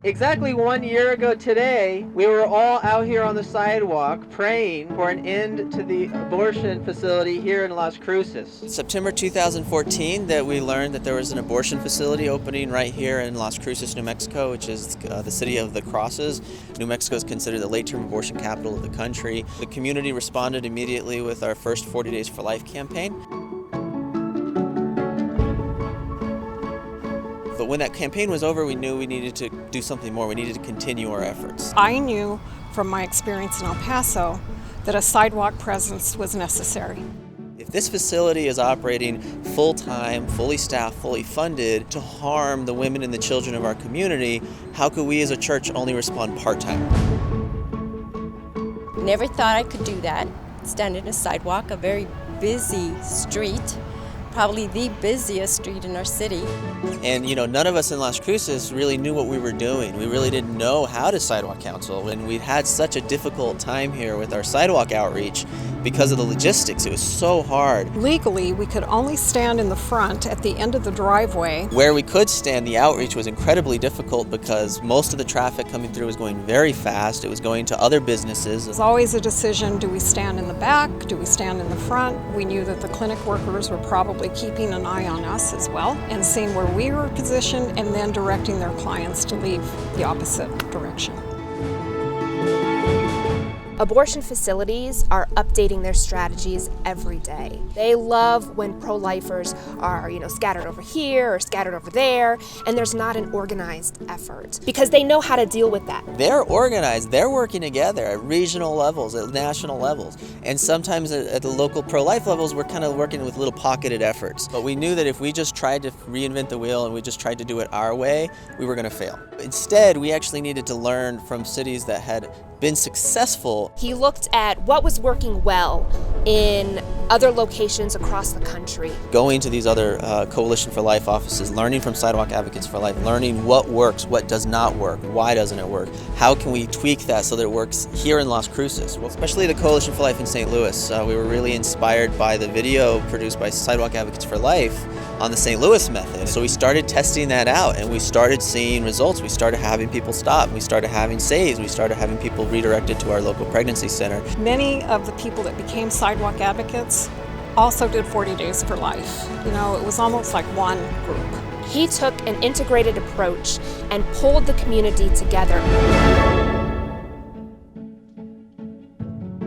Exactly 1 year ago today, we were all out here on the sidewalk praying for an end to the abortion facility here in Las Cruces. September 2014 that we learned that there was an abortion facility opening right here in Las Cruces, New Mexico, which is the city of the crosses. New Mexico is considered the late-term abortion capital of the country. The community responded immediately with our first 40 Days for Life campaign. But when that campaign was over, we knew we needed to do something more. We needed to continue our efforts. I knew from my experience in El Paso that a sidewalk presence was necessary. If this facility is operating full-time, fully staffed, fully funded to harm the women and the children of our community, how could we as a church only respond part-time? Never thought I could do that. Stand in a sidewalk, a very busy street, probably the busiest street in our city. And none of us in Las Cruces really knew what we were doing. We really didn't know how to sidewalk counsel, and we'd had such a difficult time here with our sidewalk outreach because of the logistics. It was so hard. Legally, we could only stand in the front at the end of the driveway. Where we could stand, the outreach was incredibly difficult because most of the traffic coming through was going very fast. It was going to other businesses. It was always a decision, do we stand in the back, do we stand in the front? We knew that the clinic workers were probably keeping an eye on us as well and seeing where we were positioned and then directing their clients to leave the opposite direction. Abortion facilities are updating their strategies every day. They love when pro-lifers are, scattered over here or scattered over there, and there's not an organized effort because they know how to deal with that. They're organized, they're working together at regional levels, at national levels, and sometimes at the local pro-life levels, we're kind of working with little pocketed efforts. But we knew that if we just tried to reinvent the wheel and we just tried to do it our way, we were going to fail. Instead, we actually needed to learn from cities that had been successful. He looked at what was working well in other locations across the country. Going to these other Coalition for Life offices, learning from Sidewalk Advocates for Life, learning what works, what does not work, why doesn't it work, how can we tweak that so that it works here in Las Cruces. Well, especially the Coalition for Life in St. Louis. We were really inspired by the video produced by Sidewalk Advocates for Life on the St. Louis method. So we started testing that out and we started seeing results. We started having people stop. We started having saves. We started having people redirected to our local pregnancy center. Many of the people that became sidewalk advocates also did 40 Days for Life. It was almost like one group. He took an integrated approach and pulled the community together.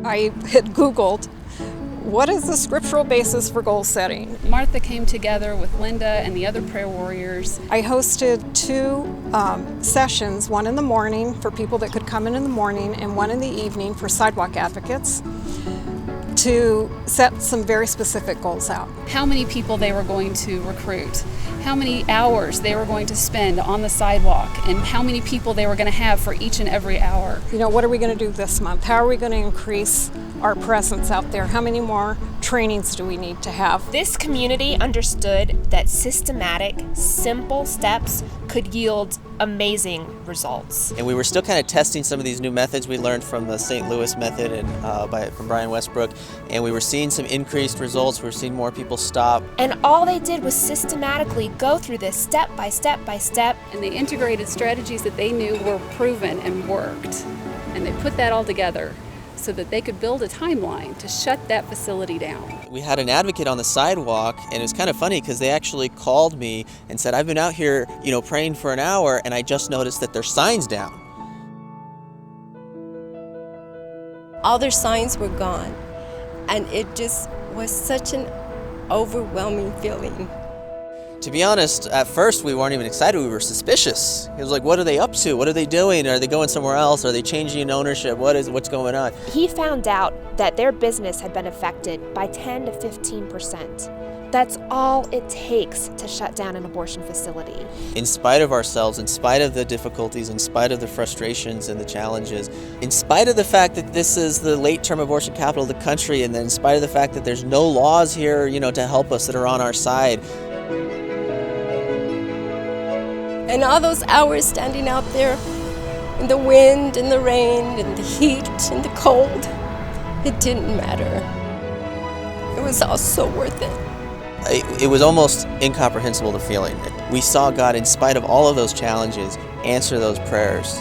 I had Googled, what is the scriptural basis for goal setting? Martha came together with Linda and the other prayer warriors. I hosted two sessions, one in the morning for people that could come in the morning and one in the evening for sidewalk advocates to set some very specific goals out. How many people they were going to recruit, how many hours they were going to spend on the sidewalk, and how many people they were going to have for each and every hour. What are we going to do this month? How are we going to increase our presence out there? How many more trainings do we need to have? This community understood that systematic, simple steps could yield amazing results. And we were still kind of testing some of these new methods we learned from the St. Louis method and from Brian Westbrook, and we were seeing some increased results. We were seeing more people stop. And all they did was systematically go through this step by step by step. And they integrated strategies that they knew were proven and worked. And they put that all together so that they could build a timeline to shut that facility down. We had an advocate on the sidewalk, and it was kind of funny because they actually called me and said, I've been out here, praying for an hour, and I just noticed that there's signs down. All their signs were gone, and it just was such an overwhelming feeling. To be honest, at first we weren't even excited, we were suspicious. It was like, what are they up to? What are they doing? Are they going somewhere else? Are they changing ownership? What's going on? He found out that their business had been affected by 10 to 15%. That's all it takes to shut down an abortion facility. In spite of ourselves, in spite of the difficulties, in spite of the frustrations and the challenges, in spite of the fact that this is the late-term abortion capital of the country, and then in spite of the fact that there's no laws here, to help us that are on our side. And all those hours standing out there in the wind and the rain and the heat and the cold, it didn't matter. It was all so worth it. It was almost incomprehensible, the feeling. We saw God, in spite of all of those challenges, answer those prayers.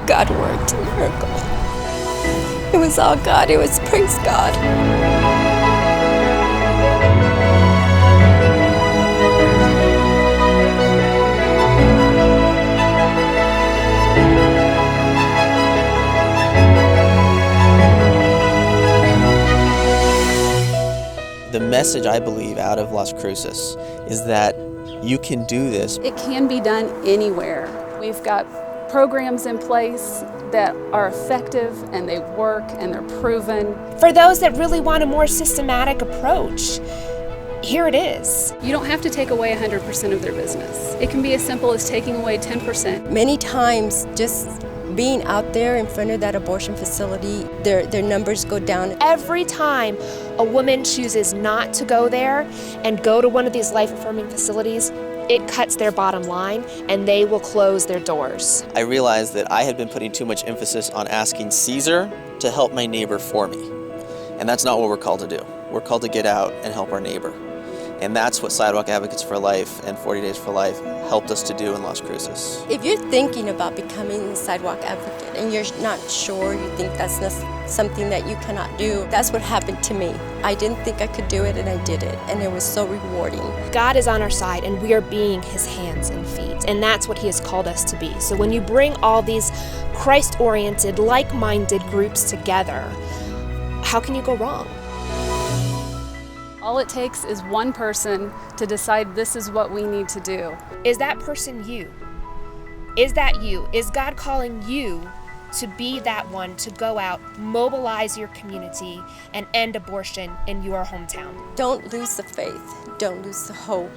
God worked a miracle. It was all God. It was praise God. The message, I believe, out of Las Cruces is that you can do this. It can be done anywhere. We've got programs in place that are effective and they work and they're proven. For those that really want a more systematic approach, here it is. You don't have to take away 100% of their business. It can be as simple as taking away 10%. Many times, just being out there in front of that abortion facility, their numbers go down. Every time a woman chooses not to go there and go to one of these life-affirming facilities, it cuts their bottom line and they will close their doors. I realized that I had been putting too much emphasis on asking Caesar to help my neighbor for me. And that's not what we're called to do. We're called to get out and help our neighbor. And that's what Sidewalk Advocates for Life and 40 Days for Life helped us to do in Las Cruces. If you're thinking about becoming a sidewalk advocate and you're not sure, you think that's not something that you cannot do, that's what happened to me. I didn't think I could do it and I did it, and it was so rewarding. God is on our side and we are being his hands and feet, and that's what he has called us to be. So when you bring all these Christ-oriented, like-minded groups together, how can you go wrong? All it takes is one person to decide this is what we need to do. Is that person you? Is that you? Is God calling you to be that one to go out, mobilize your community, and end abortion in your hometown? Don't lose the faith. Don't lose the hope.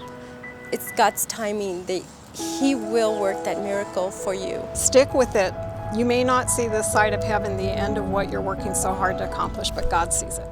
It's God's timing that he will work that miracle for you. Stick with it. You may not see this side of heaven, the end of what you're working so hard to accomplish, but God sees it.